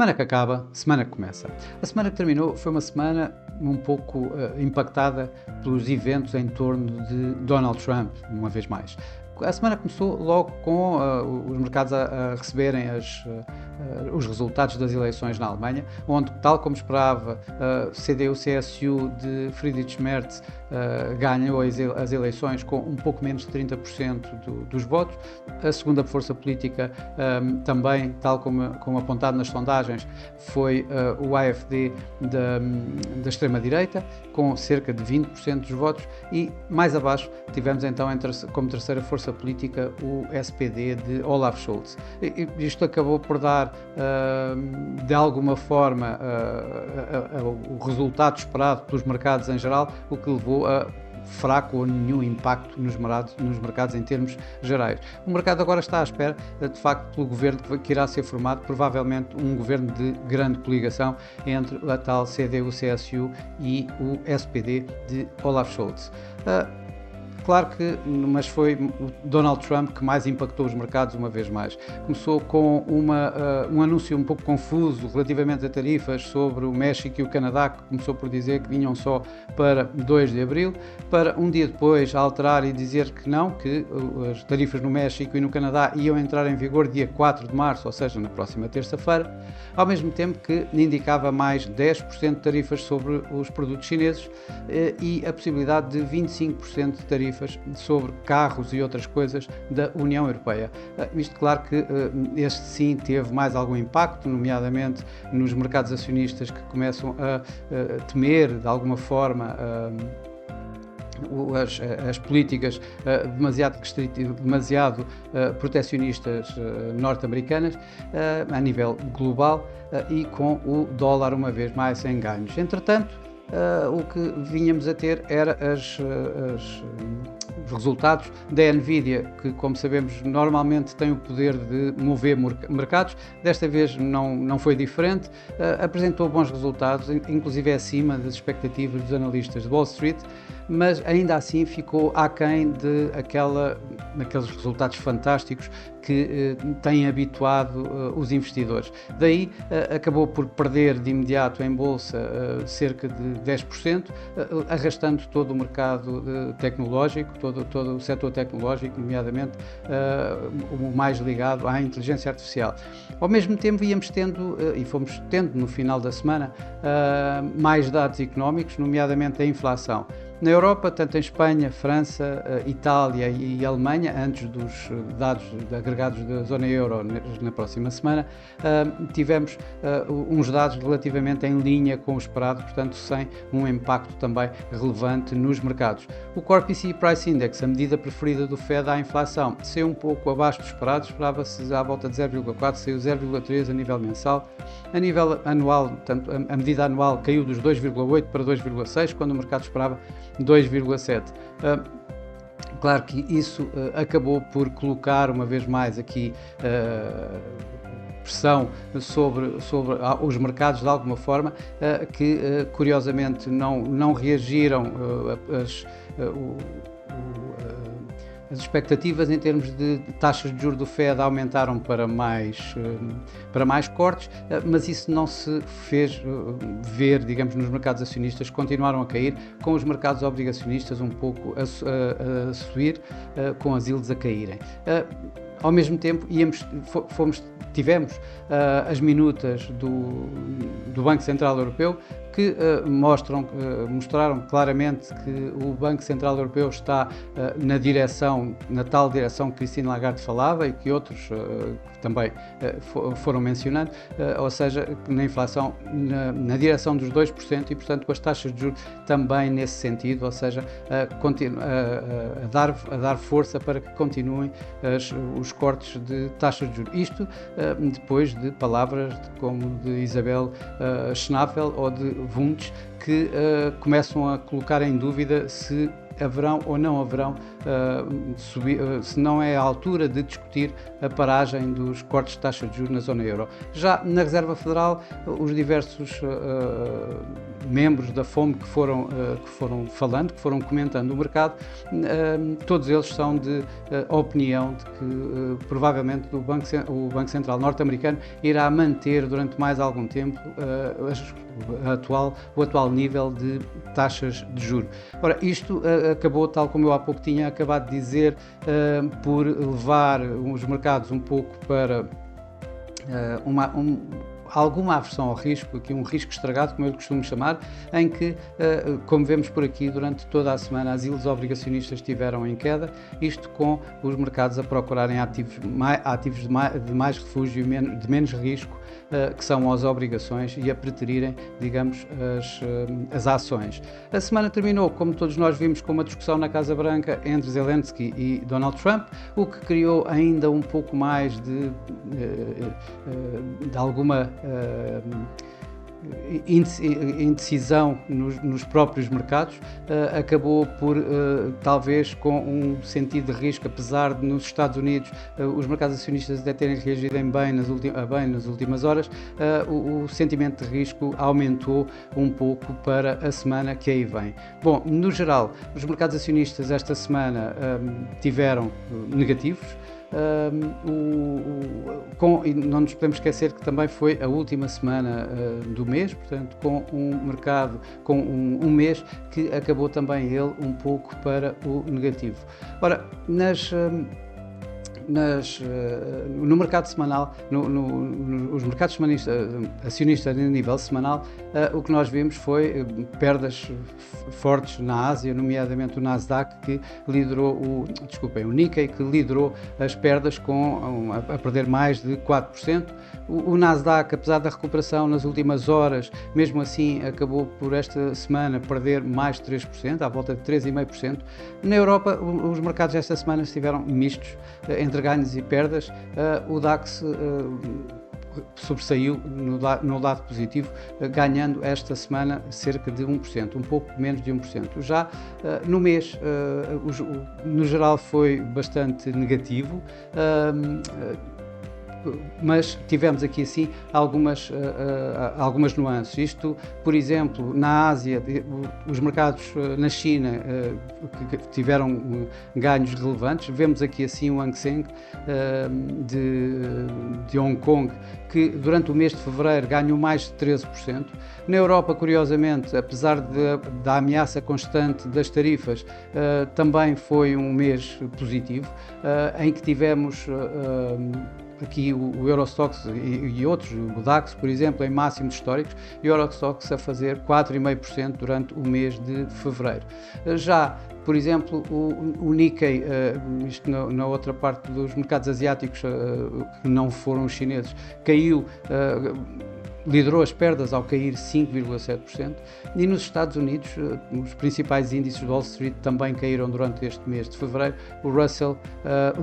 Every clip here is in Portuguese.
Semana que acaba, semana que começa. A semana que terminou foi uma semana um pouco impactada pelos eventos em torno de Donald Trump, uma vez mais. A semana começou logo com os mercados a receberem os resultados das eleições na Alemanha, onde, tal como esperava, CDU-CSU de Friedrich Merz ganhou as eleições com um pouco menos de 30% dos votos. A segunda força política também, tal como apontado nas sondagens, foi o AfD da extrema-direita, com cerca de 20% dos votos, e mais abaixo tivemos então como terceira força política o SPD de Olaf Scholz. Isto acabou por dar, de alguma forma, o resultado esperado pelos mercados em geral, o que levou a fraco ou nenhum impacto nos mercados em termos gerais. O mercado agora está à espera, de facto, pelo governo que irá ser formado, provavelmente um governo de grande coligação entre a tal CDU-CSU e o SPD de Olaf Scholz. Claro que, mas foi o Donald Trump que mais impactou os mercados uma vez mais. Começou com um anúncio um pouco confuso relativamente a tarifas sobre o México e o Canadá, que começou por dizer que vinham só para 2 de abril, para um dia depois alterar e dizer que não, que as tarifas no México e no Canadá iam entrar em vigor dia 4 de março, ou seja, na próxima terça-feira, ao mesmo tempo que indicava mais 10% de tarifas sobre os produtos chineses e a possibilidade de 25% de tarifas sobre carros e outras coisas da União Europeia. Isto, claro que este sim teve mais algum impacto, nomeadamente nos mercados acionistas, que começam a temer, de alguma forma, as políticas demasiado protecionistas norte-americanas a nível global e com o dólar uma vez mais em ganhos. Entretanto, o que vinhamos a ter era os resultados da Nvidia, que, como sabemos, normalmente tem o poder de mover mercados. Desta vez não foi diferente, apresentou bons resultados, inclusive acima das expectativas dos analistas de Wall Street, mas ainda assim ficou aquém daqueles resultados fantásticos que têm habituado os investidores. Daí acabou por perder de imediato em bolsa cerca de 10%, arrastando todo o mercado tecnológico, todo o setor tecnológico, nomeadamente o mais ligado à inteligência artificial. Ao mesmo tempo íamos tendo, e fomos tendo no final da semana, mais dados económicos, nomeadamente a inflação. Na Europa, tanto em Espanha, França, Itália e Alemanha, antes dos dados agregados da zona euro na próxima semana, tivemos uns dados relativamente em linha com o esperado, portanto sem um impacto também relevante nos mercados. O Core PCE Price Index, a medida preferida do Fed à inflação, saiu um pouco abaixo do esperado, esperava-se à volta de 0,4, saiu 0,3 a nível mensal. A nível anual, portanto, a medida anual caiu dos 2,8 para 2,6, quando o mercado esperava 2,7. Claro que isso acabou por colocar uma vez mais aqui pressão sobre os mercados de alguma forma, que curiosamente não reagiram as expectativas em termos de taxas de juros do Fed aumentaram para mais cortes, mas isso não se fez ver, digamos, nos mercados acionistas, que continuaram a cair, com os mercados obrigacionistas um pouco a subir, com as yields a caírem. Ao mesmo tempo, tivemos as minutas do Banco Central Europeu, que mostraram claramente que o Banco Central Europeu está na tal direção que Christine Lagarde falava e que outros também foram mencionando, ou seja, na inflação na direção dos 2% e, portanto, com as taxas de juros também nesse sentido, ou seja, a dar força para que continuem os cortes de taxas de juros. Isto depois de palavras como de Isabel Schnabel ou de Wunsch, que começam a colocar em dúvida se haverão ou não haverão, se não é a altura de discutir a paragem dos cortes de taxa de juros na zona euro. Já na Reserva Federal, os diversos membros da FOMC que foram falando, que foram comentando o mercado, todos eles são de opinião de que provavelmente o Banco Central norte-americano irá manter durante mais algum tempo o atual nível de taxas de juros. Ora, isto acabou, tal como eu há pouco tinha acabado de dizer, por levar os mercados um pouco para alguma aversão ao risco, aqui um risco estragado, como eu lhe costumo chamar, em que, como vemos por aqui, durante toda a semana as yields obrigacionistas estiveram em queda, isto com os mercados a procurarem ativos de mais refúgio e de menos risco, que são as obrigações, e a preterirem, digamos, as ações. A semana terminou, como todos nós vimos, com uma discussão na Casa Branca entre Zelensky e Donald Trump, o que criou ainda um pouco mais de alguma indecisão nos próprios mercados, acabou por talvez com um sentido de risco, apesar de nos Estados Unidos os mercados acionistas até terem reagido bem nas últimas horas, o sentimento de risco aumentou um pouco para a semana que aí vem. Bom, no geral, os mercados acionistas esta semana tiveram negativos. E não nos podemos esquecer que também foi a última semana do mês, portanto, com um mercado, com um mês que acabou também ele um pouco para o negativo. Ora, no mercado semanal, os mercados acionistas a nível semanal, o que nós vimos foi perdas fortes na Ásia, nomeadamente o Nasdaq, que liderou o Nikkei, que liderou as perdas a perder mais de 4%. O Nasdaq, apesar da recuperação nas últimas horas, mesmo assim acabou por esta semana perder mais de 3%, à volta de 3,5%. Na Europa, os mercados esta semana estiveram mistos, entre ganhos e perdas. O DAX sobressaiu no lado positivo, ganhando esta semana cerca de 1%, um pouco menos de 1%. Já no mês, no geral, foi bastante negativo. Mas tivemos aqui assim algumas nuances. Isto, por exemplo, na Ásia, os mercados na China que tiveram ganhos relevantes. Vemos aqui assim o Hang Seng de Hong Kong, que durante o mês de fevereiro ganhou mais de 13%. Na Europa, curiosamente, apesar da ameaça constante das tarifas, também foi um mês positivo, em que tivemos aqui o Eurostoxx e outros, o DAX, por exemplo, em máximos históricos, e o Eurostoxx a fazer 4,5% durante o mês de fevereiro. Já, por exemplo, o Nikkei, isto na outra parte dos mercados asiáticos, que não foram os chineses, caiu, liderou as perdas ao cair 5,7%, e nos Estados Unidos os principais índices do Wall Street também caíram durante este mês de fevereiro, o Russell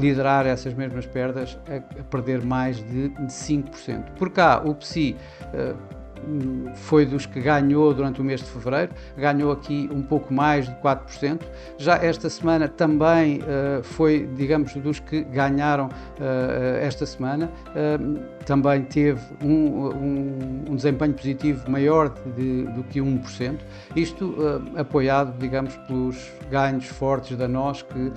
liderar essas mesmas perdas, a perder mais de 5%. Por cá, o PSI foi dos que ganhou durante o mês de fevereiro, ganhou aqui um pouco mais de 4%. Já esta semana também foi, digamos, dos que ganharam esta semana. Também teve um desempenho positivo maior do que 1%. Isto apoiado, digamos, pelos ganhos fortes da NOS, que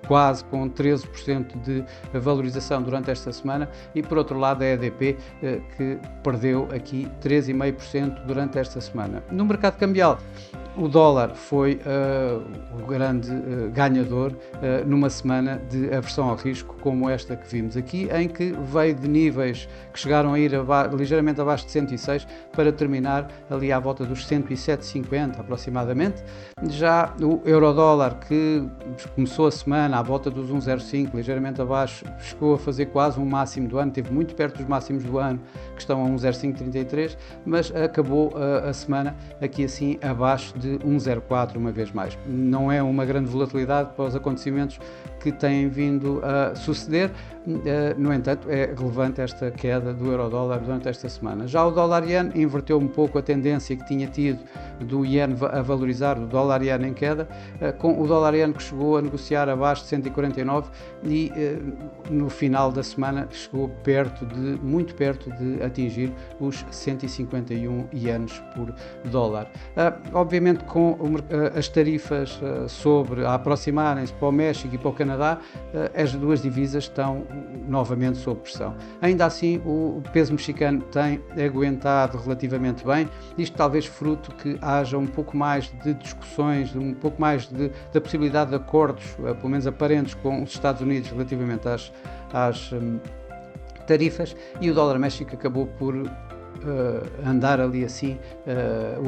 quase com 13% de valorização durante esta semana, e por outro lado a EDP, que perdeu aqui 3,5% durante esta semana. No mercado cambial, o dólar foi o grande ganhador numa semana de aversão ao risco como esta que vimos aqui, em que veio de níveis que chegaram a ir ligeiramente abaixo de 106 para terminar ali à volta dos 107,50 aproximadamente. Já o euro-dólar, que começou a semana à volta dos 1,05, ligeiramente abaixo, chegou a fazer quase um máximo do ano, esteve muito perto dos máximos do ano, que estão a 1,0533, mas acabou a semana aqui assim abaixo de 1,04 uma vez mais. Não é uma grande volatilidade para os acontecimentos que têm vindo a suceder. No entanto, é relevante esta queda do euro-dólar durante esta semana. Já o dólar-iene inverteu um pouco a tendência que tinha tido do iene a valorizar, do dólar-iene em queda, com o dólar-iene que chegou a negociar abaixo de 149 e no final da semana chegou muito perto de atingir os 151 ienes por dólar. Obviamente, com as tarifas a aproximarem-se para o México e para o Canadá, as duas divisas estão novamente sob pressão. Ainda assim, o peso mexicano tem aguentado relativamente bem, isto talvez fruto que haja um pouco mais de discussões, um pouco mais da possibilidade de acordos, pelo menos aparentes, com os Estados Unidos relativamente às tarifas, e o dólar México acabou por andar ali assim,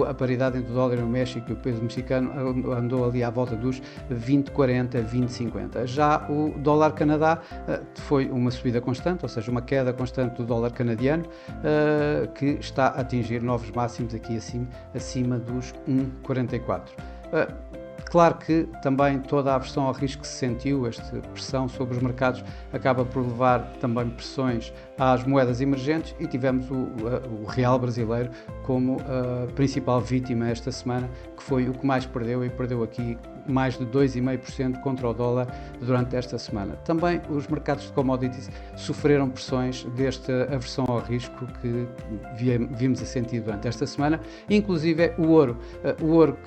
a paridade entre o dólar no México e o peso mexicano andou ali à volta dos 20,40, 20,50. Já o dólar Canadá foi uma subida constante, ou seja, uma queda constante do dólar canadiano, que está a atingir novos máximos aqui acima dos 1,44. Claro que também toda a aversão ao risco que se sentiu, esta pressão sobre os mercados, acaba por levar também pressões às moedas emergentes, e tivemos o real brasileiro como a principal vítima esta semana, que foi o que mais perdeu, e perdeu aqui mais de 2,5% contra o dólar durante esta semana. Também os mercados de commodities sofreram pressões desta aversão ao risco que vimos a sentir durante esta semana, inclusive o ouro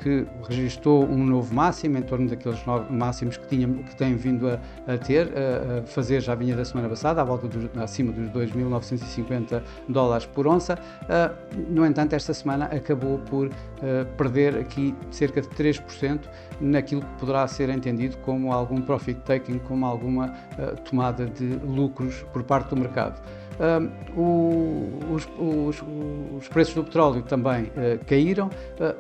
que registrou um novo máximo, em torno daqueles máximos que tem vindo a fazer, já vinha da semana passada, à volta acima dos 2.950 dólares por onça. No entanto, esta semana acabou por perder aqui cerca de 3% naquilo que poderá ser entendido como algum profit taking, como alguma tomada de lucros por parte do mercado. Os preços do petróleo também caíram.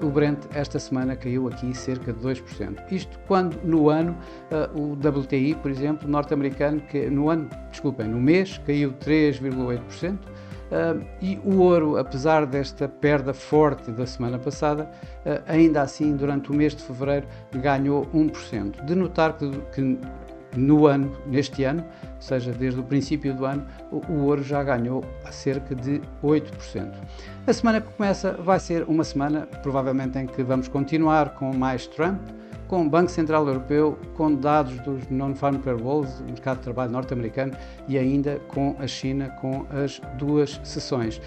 O Brent esta semana caiu aqui cerca de 2%. Isto quando no ano o WTI, por exemplo, norte-americano, no mês caiu 3,8%. E o ouro, apesar desta perda forte da semana passada, ainda assim, durante o mês de fevereiro, ganhou 1%. De notar que neste ano, ou seja, desde o princípio do ano, o ouro já ganhou cerca de 8%. A semana que começa vai ser uma semana, provavelmente, em que vamos continuar com mais Trump, com o Banco Central Europeu, com dados dos Non-Farm Payrolls, do mercado de trabalho norte-americano, e ainda com a China, com as duas sessões.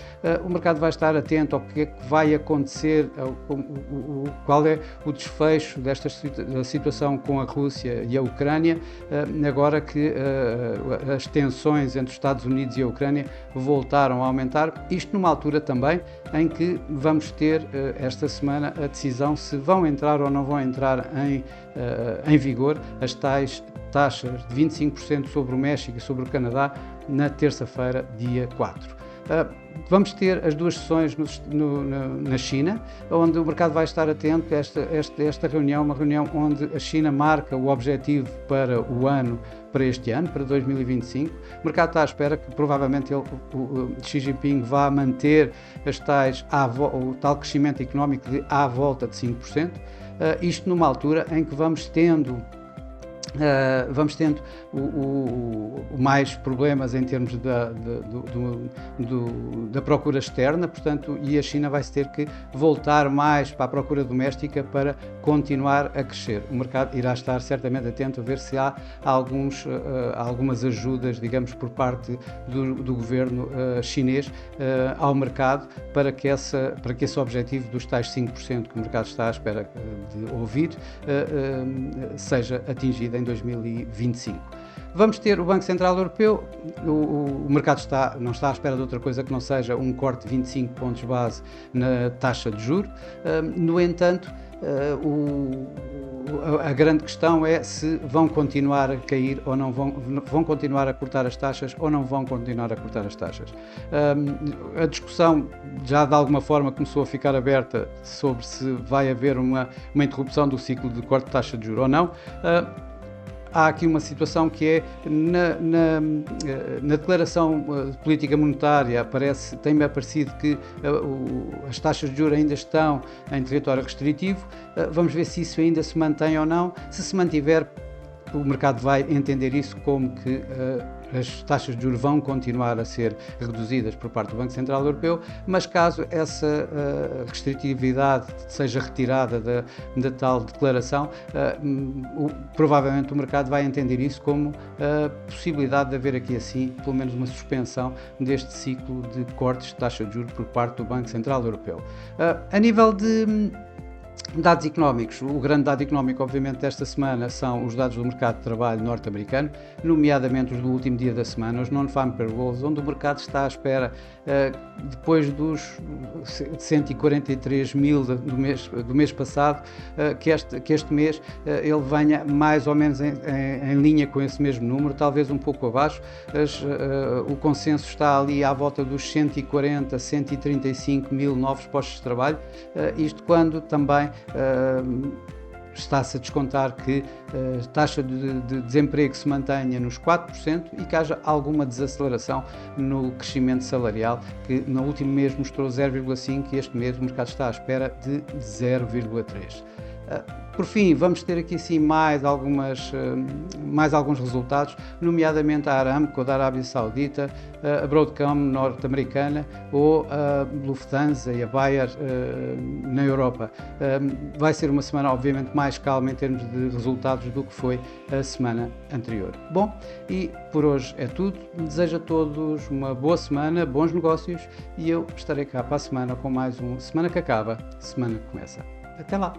O mercado vai estar atento ao que é que vai acontecer, qual é o desfecho desta situação com a Rússia e a Ucrânia, agora que as tensões entre os Estados Unidos e a Ucrânia voltaram a aumentar, isto numa altura também em que vamos ter esta semana a decisão se vão entrar ou não vão entrar em vigor as tais taxas de 25% sobre o México e sobre o Canadá na terça-feira, dia 4. Vamos ter as duas sessões na China, onde o mercado vai estar atento a esta reunião, uma reunião onde a China marca o objetivo para o ano, para este ano, para 2025. O mercado está à espera que provavelmente o Xi Jinping vá manter o tal crescimento económico de à volta de 5%, isto numa altura em que vamos tendo mais problemas em termos da procura externa, portanto, e a China vai ter que voltar mais para a procura doméstica para continuar a crescer. O mercado irá estar certamente atento a ver se há algumas ajudas, digamos, por parte do governo chinês ao mercado para que esse objetivo dos tais 5% que o mercado está à espera de ouvir seja atingido em 2025. Vamos ter o Banco Central Europeu. O mercado não está à espera de outra coisa que não seja um corte de 25 pontos base na taxa de juros. No entanto, a grande questão é se vão continuar a cair ou não vão continuar a cortar as taxas ou não vão continuar a cortar as taxas. A discussão já de alguma forma começou a ficar aberta sobre se vai haver uma interrupção do ciclo de corte de taxa de juros ou não. Há aqui uma situação que é, na declaração de política monetária, tem-me aparecido que as taxas de juros ainda estão em território restritivo. Vamos ver se isso ainda se mantém ou não. Se se mantiver, o mercado vai entender isso como que as taxas de juros vão continuar a ser reduzidas por parte do Banco Central Europeu, mas caso essa restritividade seja retirada da tal declaração, provavelmente o mercado vai entender isso como a possibilidade de haver aqui assim, pelo menos uma suspensão deste ciclo de cortes de taxa de juros por parte do Banco Central Europeu. A nível de dados económicos, o grande dado económico, obviamente, desta semana são os dados do mercado de trabalho norte-americano, nomeadamente os do último dia da semana, os non-farm payrolls, onde o mercado está à espera, depois dos 143 mil do mês passado, que este mês ele venha mais ou menos em linha com esse mesmo número, talvez um pouco abaixo. O consenso está ali à volta dos 140, 135 mil novos postos de trabalho, isto quando também está-se a descontar que a taxa de desemprego se mantenha nos 4% e que haja alguma desaceleração no crescimento salarial, que no último mês mostrou 0,5% e este mês o mercado está à espera de 0,3%. Por fim, vamos ter aqui sim mais alguns resultados, nomeadamente a Aramco da Arábia Saudita, a Broadcom norte-americana ou a Lufthansa e a Bayer na Europa. Vai ser uma semana obviamente mais calma em termos de resultados do que foi a semana anterior. Bom, e por hoje é tudo. Desejo a todos uma boa semana, bons negócios e eu estarei cá para a semana com mais um Semana que Acaba, Semana que Começa. Até lá!